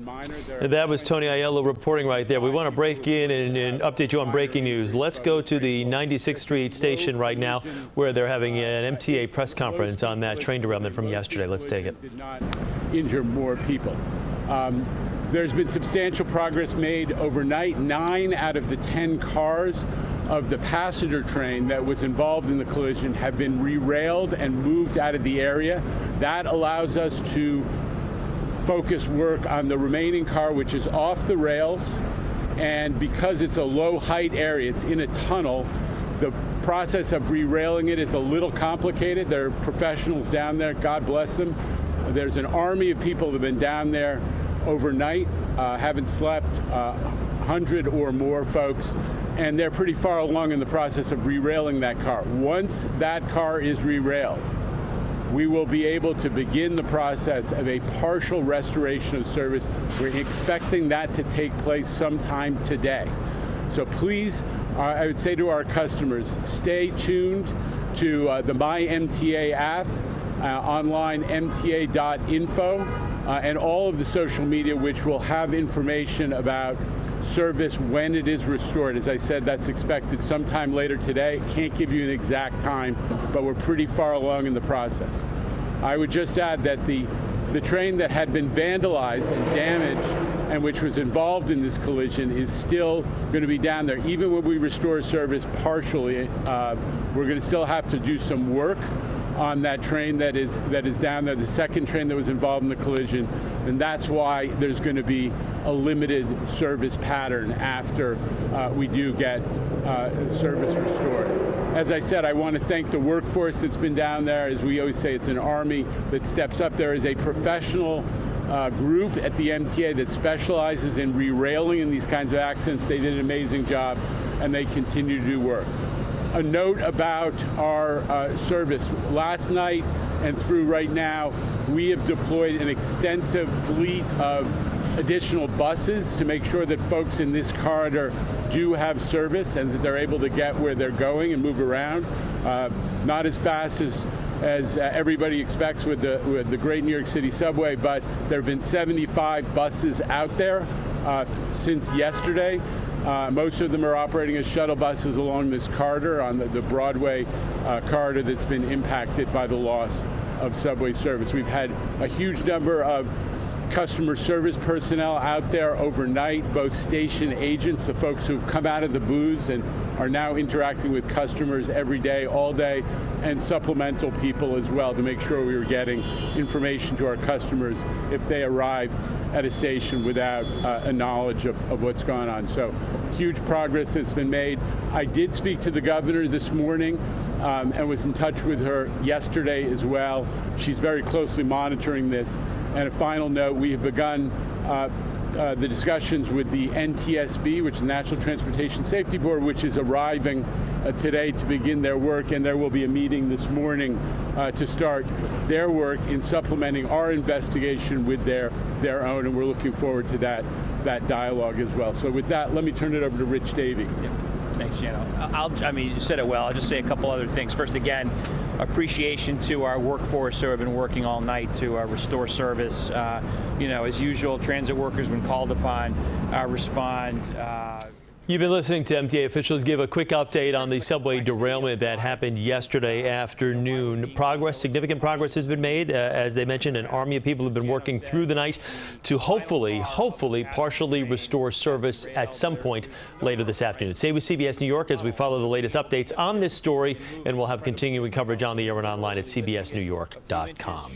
That was Tony Aiello reporting right there. We want to break in and update you on breaking news. Let's go to the 96th Street station right now, where they're having an MTA press conference on that train derailment from yesterday. Let's take it. Did not injure more people. There's been substantial progress made overnight. 9 out of the 10 cars of the passenger train that was involved in the collision have been derailed and moved out of the area. That allows us to focus work on the remaining car, which is off the rails, and because it's a low height area, it's in a tunnel, the process of re-railing it is a little complicated. There are professionals down there, God bless them. There's an army of people that have been down there overnight, haven't slept, 100 or more folks, and they're pretty far along in the process of re-railing that car. Once that car is re-railed, we will be able to begin the process of a partial restoration of service. We're expecting that to take place sometime today. So please, I would say to our customers, stay tuned to the My MTA app, online mta.info, and all of the social media, which will have information about service when it is restored. As I said, that's expected sometime later today. Can't give you an exact time, but we're pretty far along in the process. I would just add that the train that had been vandalized and damaged and which was involved in this collision is still going to be down there. Even when we restore service partially, we're going to still have to do some work on that train that is down there, the second train that was involved in the collision, and that's why there's going to be a limited service pattern after we do get service restored. As I said, I want to thank the workforce that's been down there. As we always say, it's an army that steps up. There is a professional group at the MTA that specializes in re-railing in these kinds of accidents. They did an amazing job, and they continue to do work. A note about our service. Last night and through right now, we have deployed an extensive fleet of additional buses to make sure that folks in this corridor do have service and that they're able to get where they're going and move around. Not as fast as everybody expects with the great New York City subway, but there have been 75 buses out there since yesterday. Most of them are operating as shuttle buses along this corridor, on the Broadway corridor that's been impacted by the loss of subway service. We've had a huge number of customer service personnel out there overnight, both station agents, the folks who've come out of the booths and are now interacting with customers every day, all day, and supplemental people as well to make sure we were getting information to our customers if they arrive at a station without a knowledge of what's going on. So huge progress that's been made. I did speak to the governor this morning and was in touch with her yesterday as well. She's very closely monitoring this. And a final note, we have begun the discussions with the NTSB, which is the National Transportation Safety Board, which is arriving today to begin their work, and there will be a meeting this morning to start their work in supplementing our investigation with their own, and we're looking forward to that dialogue as well. So with that, let me turn it over to Rich Davey. Yeah. Thanks, Jano. I mean, you said it well. I'll just say a couple other things. First, again, appreciation to our workforce who have been working all night to restore service. You know, as usual, transit workers, when called upon, respond. You've been listening to MTA officials give a quick update on the subway derailment that happened yesterday afternoon. Significant progress has been made. As they mentioned, an army of people have been working through the night to hopefully partially restore service at some point later this afternoon. Stay with CBS New York as we follow the latest updates on this story, and we'll have continuing coverage on the air and online at cbsnewyork.com.